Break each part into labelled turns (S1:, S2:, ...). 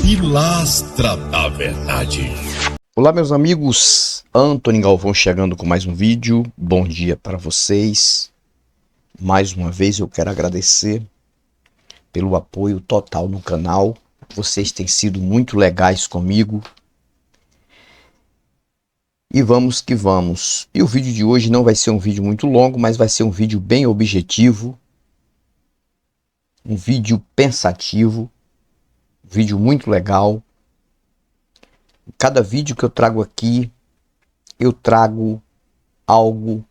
S1: Pilastra da Verdade.
S2: Olá, meus amigos, Antônio Galvão chegando com mais um vídeo. Bom dia para vocês. Mais uma vez eu quero agradecer pelo apoio total no canal. Vocês têm sido muito legais comigo. E vamos que vamos. E o vídeo de hoje não vai ser um vídeo muito longo, mas vai ser um vídeo bem objetivo. Um vídeo pensativo. Um vídeo muito legal. Cada vídeo que eu trago aqui, eu trago algo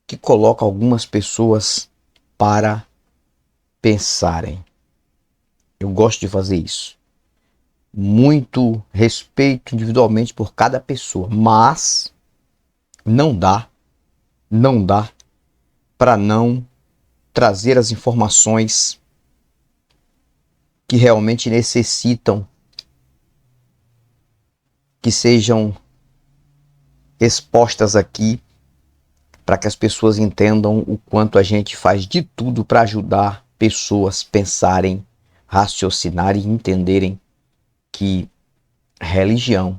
S2: que coloca algumas pessoas para pensarem. Eu gosto de fazer isso. Muito respeito individualmente por cada pessoa, mas não dá para não trazer as informações que realmente necessitam que sejam expostas aqui, para que as pessoas entendam o quanto a gente faz de tudo para ajudar pessoas a pensarem, raciocinarem e entenderem que religião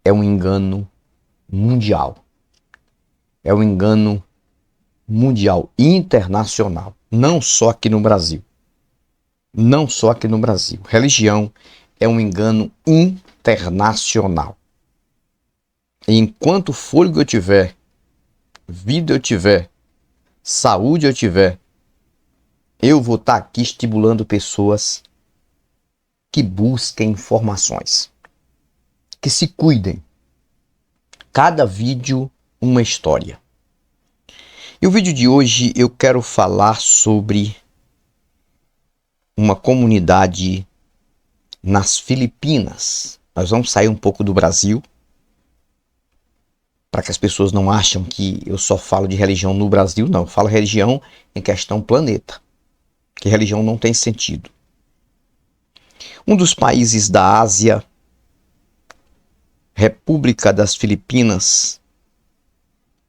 S2: é um engano mundial. É um engano mundial, internacional, não só aqui no Brasil. Não só aqui no Brasil. Religião é um engano internacional. E enquanto fôlego eu tiver, vida eu tiver, saúde eu tiver, eu vou estar aqui estimulando pessoas que busquem informações, que se cuidem. Cada vídeo uma história. E o vídeo de hoje eu quero falar sobre uma comunidade nas Filipinas. Nós vamos sair um pouco do Brasil, para que as pessoas não achem que eu só falo de religião no Brasil. Não, eu falo religião em questão planeta, que religião não tem sentido. Um dos países da Ásia, República das Filipinas,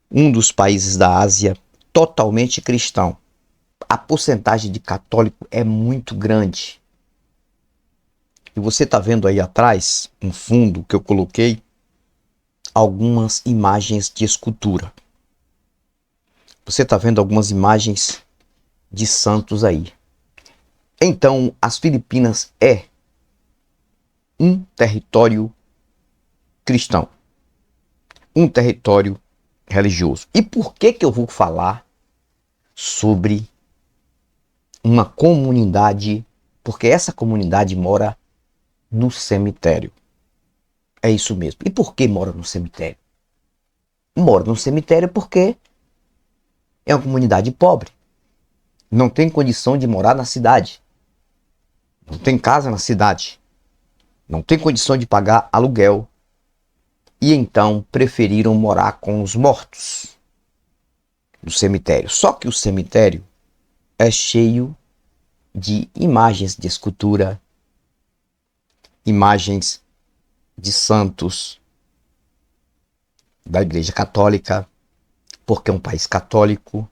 S2: um dos países da Ásia totalmente cristão. A porcentagem de católico é muito grande. E você está vendo aí atrás, um fundo que eu coloquei, algumas imagens de escultura. Você está vendo algumas imagens de santos aí. Então, as Filipinas é um território cristão, um território religioso. E por que eu vou falar sobre uma comunidade? Porque essa comunidade mora no cemitério. É isso mesmo. E por que mora no cemitério? Mora no cemitério porque é uma comunidade pobre. Não tem condição de morar na cidade. Não tem casa na cidade. Não tem condição de pagar aluguel. E então preferiram morar com os mortos no cemitério. Só que o cemitério é cheio de imagens de escultura, imagens de santos da Igreja Católica, porque é um país católico.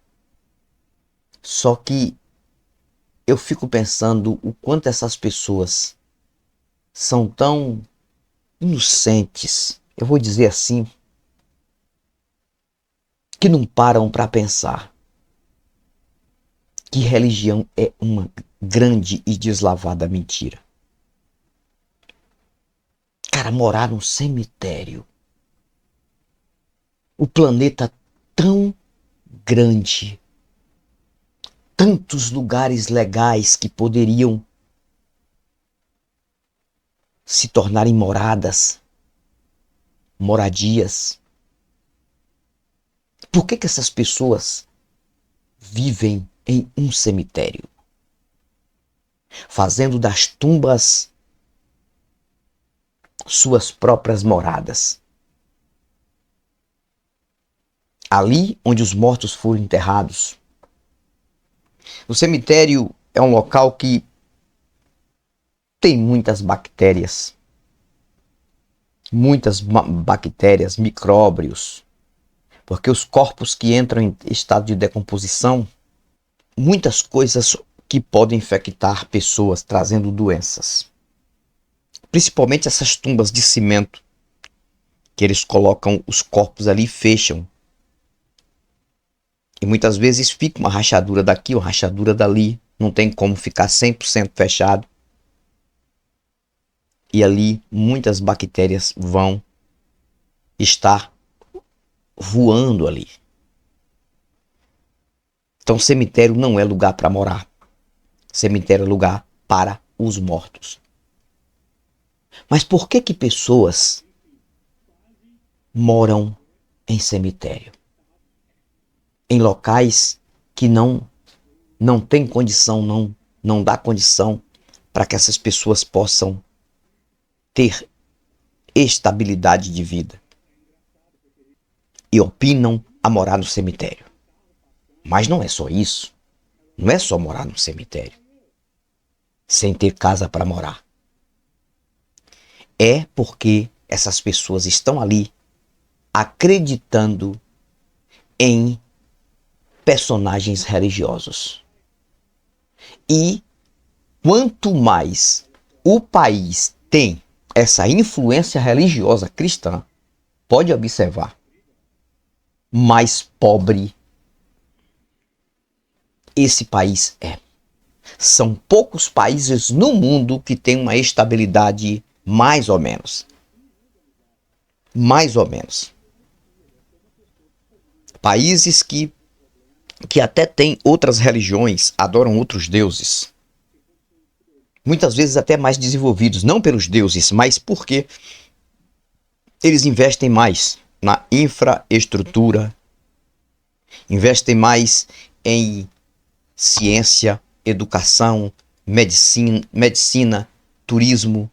S2: Só que eu fico pensando o quanto essas pessoas são tão inocentes, eu vou dizer assim, que não param para pensar que religião é uma grande e deslavada mentira. Cara, morar num cemitério. O planeta tão grande. Tantos lugares legais que poderiam se tornarem moradias. Por que essas pessoas vivem em um cemitério? Fazendo das tumbas suas próprias moradas. Ali onde os mortos foram enterrados. O cemitério é um local que tem muitas bactérias. Muitas bactérias, micróbios. Porque os corpos que entram em estado de decomposição, muitas coisas que podem infectar pessoas, trazendo doenças. Principalmente essas tumbas de cimento, que eles colocam os corpos ali e fecham. E muitas vezes fica uma rachadura daqui, uma rachadura dali. Não tem como ficar 100% fechado. E ali muitas bactérias vão estar voando ali. Então cemitério não é lugar para morar. Cemitério é lugar para os mortos. Mas por que pessoas moram em cemitério? Em locais que não tem condição, não dá condição para que essas pessoas possam ter estabilidade de vida. E opinam a morar no cemitério. Mas não é só isso. Não é só morar no cemitério sem ter casa para morar. É porque essas pessoas estão ali acreditando em personagens religiosos. E quanto mais o país tem essa influência religiosa cristã, pode observar, mais pobre esse país é. São poucos países no mundo que têm uma estabilidade mais ou menos. Mais ou menos. Países que até têm outras religiões, adoram outros deuses. Muitas vezes até mais desenvolvidos, não pelos deuses, mas porque eles investem mais na infraestrutura, investem mais em ciência, educação, medicina, turismo,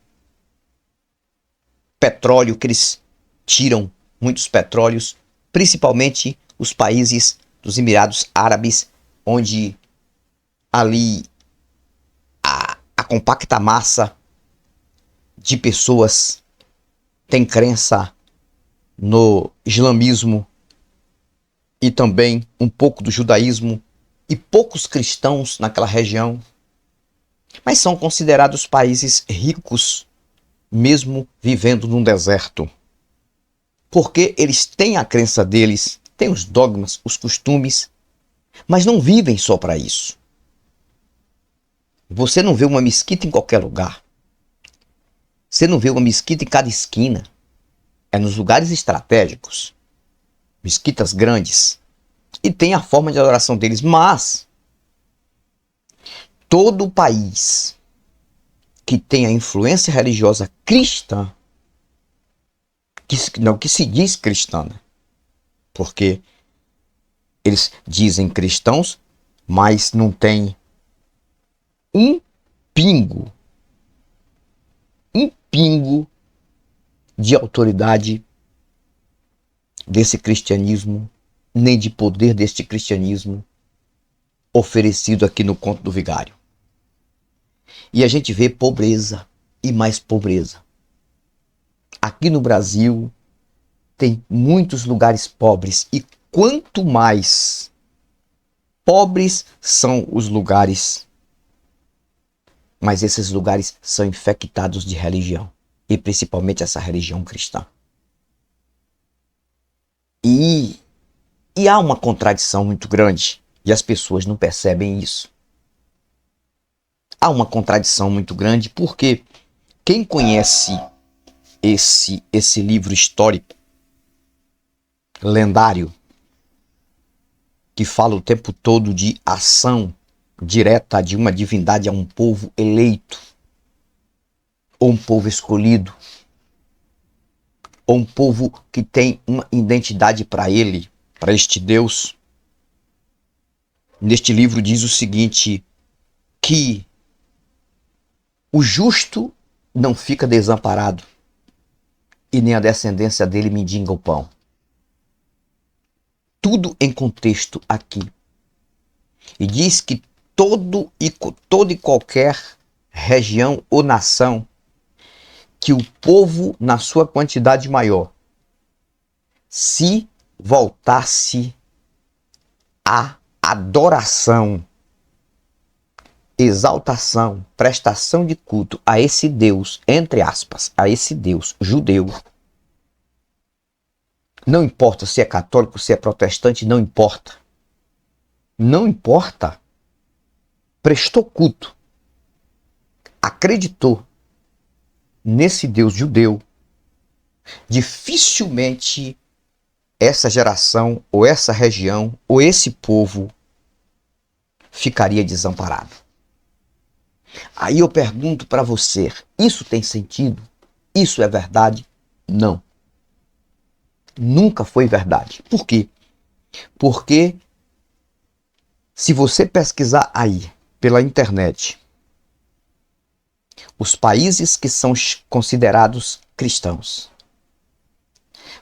S2: petróleo, que eles tiram muitos petróleos, principalmente os países dos Emirados Árabes, onde ali a compacta massa de pessoas tem crença no islamismo e também um pouco do judaísmo, e poucos cristãos naquela região, mas são considerados países ricos, mesmo vivendo num deserto. Porque eles têm a crença deles, têm os dogmas, os costumes, mas não vivem só para isso. Você não vê uma mesquita em qualquer lugar. Você não vê uma mesquita em cada esquina. É nos lugares estratégicos. Mesquitas grandes. E tem a forma de adoração deles, mas todo o país que tem a influência religiosa cristã, que se diz cristã, né? Porque eles dizem cristãos, mas não tem um pingo de autoridade desse cristianismo, nem de poder deste cristianismo oferecido aqui no Conto do Vigário. E a gente vê pobreza e mais pobreza. Aqui no Brasil tem muitos lugares pobres, e quanto mais pobres são os lugares, mas esses lugares são infectados de religião, e principalmente essa religião cristã. E há uma contradição muito grande, e as pessoas não percebem isso. Há uma contradição muito grande, porque quem conhece esse livro histórico, lendário, que fala o tempo todo de ação direta de uma divindade a um povo eleito, ou um povo escolhido, ou um povo que tem uma identidade para ele, para este Deus. Neste livro diz o seguinte, que o justo não fica desamparado, e nem a descendência dele mendiga o pão. Tudo em contexto aqui. E diz que toda e qualquer região ou nação que o povo, na sua quantidade maior, se voltasse à adoração exaltação, prestação de culto a esse Deus, entre aspas, a esse Deus judeu. Não importa se é católico, se é protestante, não importa. Não importa. Prestou culto, acreditou nesse Deus judeu. Dificilmente essa geração, ou essa região, ou esse povo ficaria desamparado. Aí eu pergunto para você, isso tem sentido? Isso é verdade? Não. Nunca foi verdade. Por quê? Porque se você pesquisar aí pela internet os países que são considerados cristãos,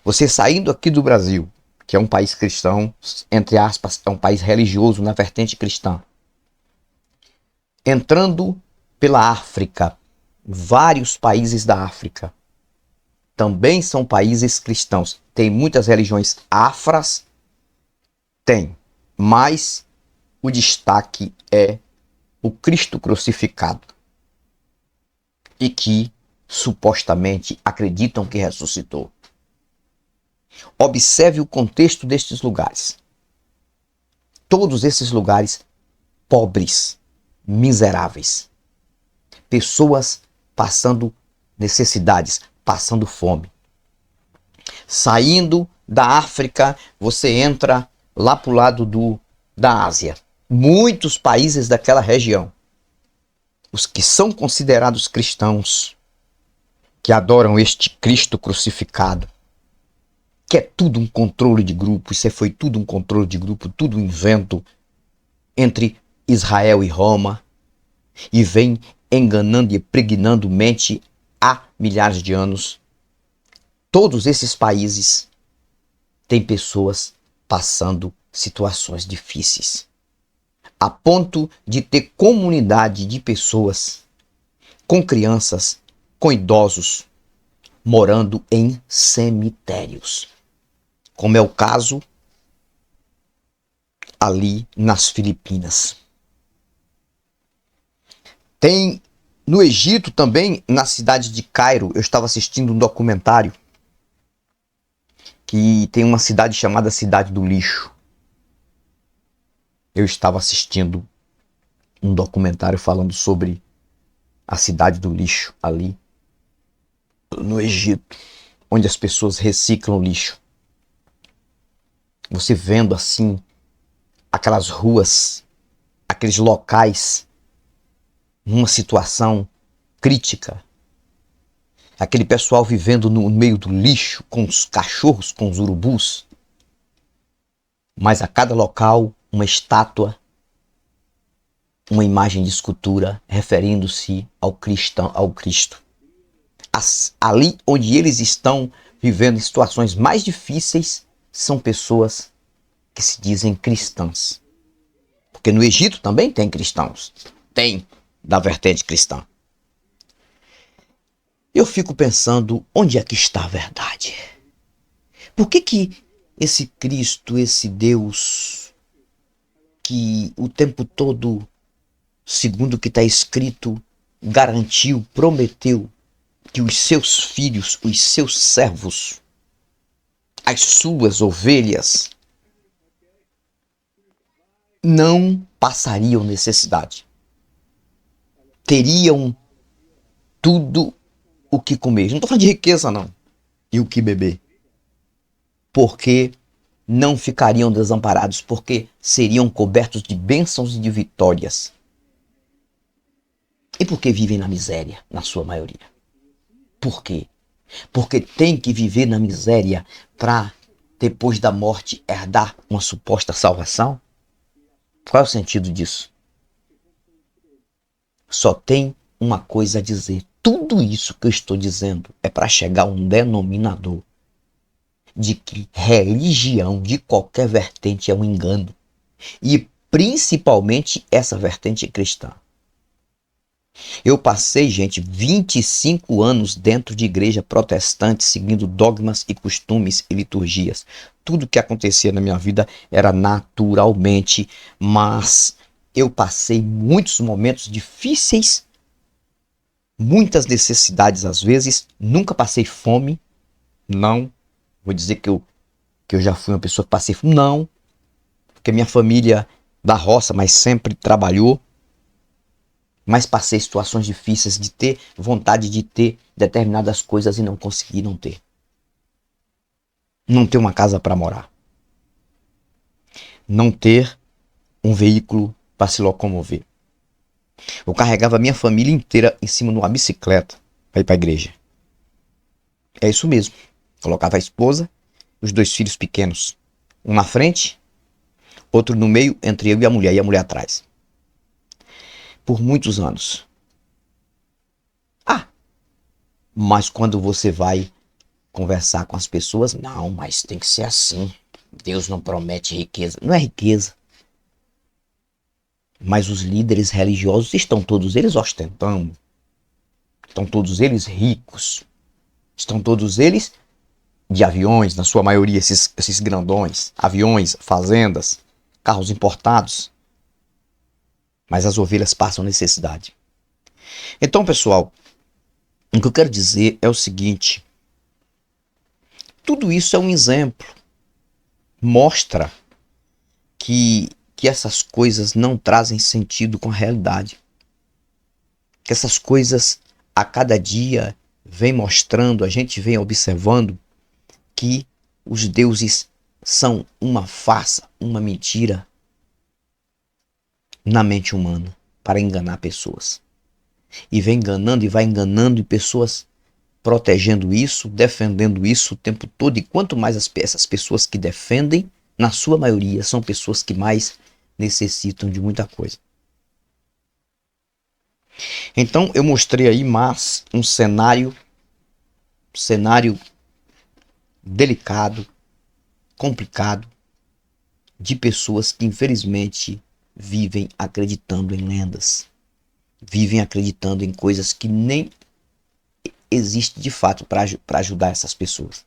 S2: você saindo aqui do Brasil, que é um país cristão, entre aspas, é um país religioso na vertente cristã, entrando pela África, vários países da África também são países cristãos. Tem muitas religiões afras, tem, mas o destaque é o Cristo crucificado e que supostamente acreditam que ressuscitou. Observe o contexto destes lugares. Todos esses lugares pobres, miseráveis. Pessoas passando necessidades, passando fome. Saindo da África, você entra lá para o lado da Ásia. Muitos países daquela região, os que são considerados cristãos, que adoram este Cristo crucificado, que é tudo um controle de grupo, isso foi tudo um controle de grupo, tudo um invento entre Israel e Roma, e vem enganando e impregnando mente há milhares de anos. Todos esses países têm pessoas passando situações difíceis, a ponto de ter comunidade de pessoas com crianças, com idosos, morando em cemitérios, como é o caso ali nas Filipinas. Tem no Egito também, na cidade de Cairo, eu estava assistindo um documentário que tem uma cidade chamada Cidade do Lixo. Eu estava assistindo um documentário falando sobre a Cidade do Lixo ali no Egito, onde as pessoas reciclam lixo. Você vendo assim aquelas ruas, aqueles locais, numa situação crítica. Aquele pessoal vivendo no meio do lixo, com os cachorros, com os urubus. Mas a cada local, uma estátua, uma imagem de escultura referindo-se ao Cristo. Ali onde eles estão vivendo em situações mais difíceis, são pessoas que se dizem cristãs. Porque no Egito também tem cristãos. Tem da vertente cristã. Eu fico pensando, onde é que está a verdade? Por que esse Cristo, esse Deus, que o tempo todo, segundo o que está escrito, garantiu, prometeu que os seus filhos, os seus servos, as suas ovelhas, não passariam necessidade. Teriam tudo o que comer. Não estou falando de riqueza, não. E o que beber. Porque não ficariam desamparados, porque seriam cobertos de bênçãos e de vitórias. E por que vivem na miséria, na sua maioria? Por quê? Porque tem que viver na miséria para, depois da morte, herdar uma suposta salvação? Qual é o sentido disso? Só tem uma coisa a dizer. Tudo isso que eu estou dizendo é para chegar a um denominador de que religião de qualquer vertente é um engano. E principalmente essa vertente cristã. Eu passei, gente, 25 anos dentro de igreja protestante, seguindo dogmas e costumes e liturgias. Tudo que acontecia na minha vida era naturalmente, mas Eu passei muitos momentos difíceis, muitas necessidades às vezes, nunca passei fome, não. Vou dizer que eu já fui uma pessoa que passei fome, não. Porque minha família da roça, mas sempre trabalhou. Mas passei situações difíceis de ter vontade de ter determinadas coisas e não conseguir não ter. Não ter uma casa para morar. Não ter um veículo para se locomover. Eu carregava a minha família inteira em cima de uma bicicleta para ir para a igreja. É isso mesmo. Colocava a esposa e os 2 filhos pequenos. Um na frente, outro no meio, entre eu e a mulher atrás. Por muitos anos. Ah, mas quando você vai conversar com as pessoas, não, mas tem que ser assim. Deus não promete riqueza. Não é riqueza. Mas os líderes religiosos estão todos eles ostentando. Estão todos eles ricos. Estão todos eles de aviões, na sua maioria esses grandões. Aviões, fazendas, carros importados. Mas as ovelhas passam necessidade. Então, pessoal, o que eu quero dizer é o seguinte. Tudo isso é um exemplo. Mostra que essas coisas não trazem sentido com a realidade. Que essas coisas a cada dia vem mostrando, a gente vem observando que os deuses são uma farsa, uma mentira na mente humana para enganar pessoas. E vem enganando e vai enganando e pessoas protegendo isso, defendendo isso o tempo todo. E quanto mais essas pessoas que defendem, na sua maioria, são pessoas que mais necessitam de muita coisa. Então eu mostrei aí mais um cenário delicado, complicado, de pessoas que infelizmente vivem acreditando em lendas, vivem acreditando em coisas que nem existe de fato para ajudar essas pessoas.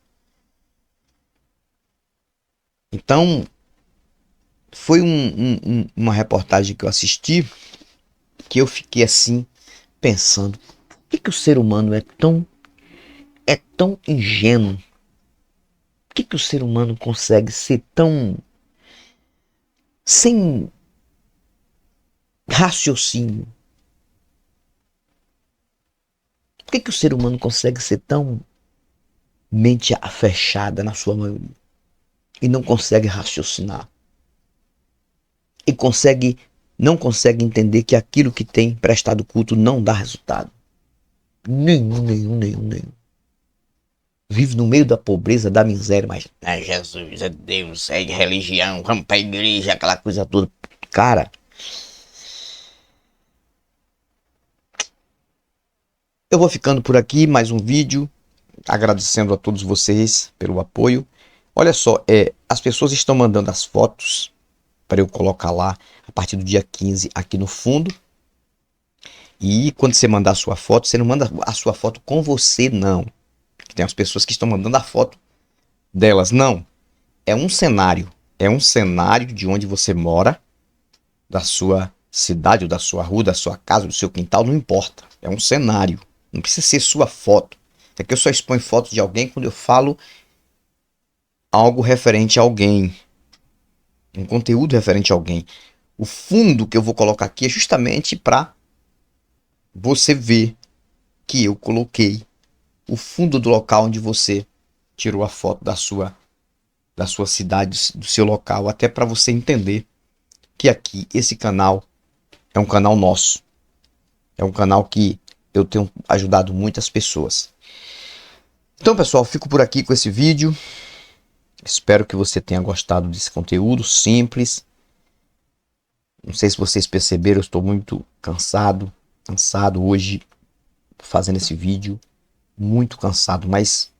S2: Então foi uma reportagem que eu assisti que eu fiquei assim pensando, por que o ser humano é tão ingênuo? Por que o ser humano consegue ser tão sem raciocínio? Por que o ser humano consegue ser tão mente fechada na sua maioria e não consegue raciocinar? E não consegue entender que aquilo que tem prestado culto não dá resultado? Nenhum. Vive no meio da pobreza, da miséria, mas é Jesus, é Deus, é religião, vamos pra igreja, aquela coisa toda. Cara, eu vou ficando por aqui, mais um vídeo, agradecendo a todos vocês pelo apoio. Olha só, as pessoas estão mandando as fotos para eu colocar lá a partir do dia 15 aqui no fundo. E quando você mandar a sua foto, você não manda a sua foto com você, não. Tem as pessoas que estão mandando a foto delas, não. É um cenário de onde você mora, da sua cidade, ou da sua rua, da sua casa, do seu quintal, não importa. É um cenário, não precisa ser sua foto. Aqui eu só exponho fotos de alguém quando eu falo algo referente a alguém, um conteúdo referente a alguém. O fundo que eu vou colocar aqui é justamente para você ver que eu coloquei o fundo do local onde você tirou a foto da sua cidade, do seu local, até para você entender que aqui esse canal é um canal nosso. É um canal que eu tenho ajudado muitas pessoas. Então, pessoal, fico por aqui com esse vídeo. Espero que você tenha gostado desse conteúdo simples. Não sei se vocês perceberam, eu estou muito cansado hoje fazendo esse vídeo. Muito cansado, mas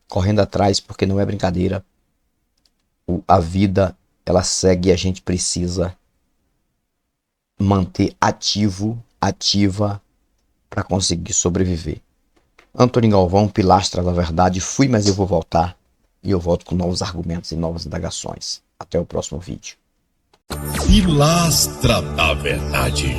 S2: correndo atrás, porque não é brincadeira. A vida, ela segue e a gente precisa manter ativa para conseguir sobreviver. Antônio Galvão, Pilastra da Verdade. Fui, mas eu vou voltar. E eu volto com novos argumentos e novas indagações. Até o próximo vídeo.
S1: Pilastra da Verdade.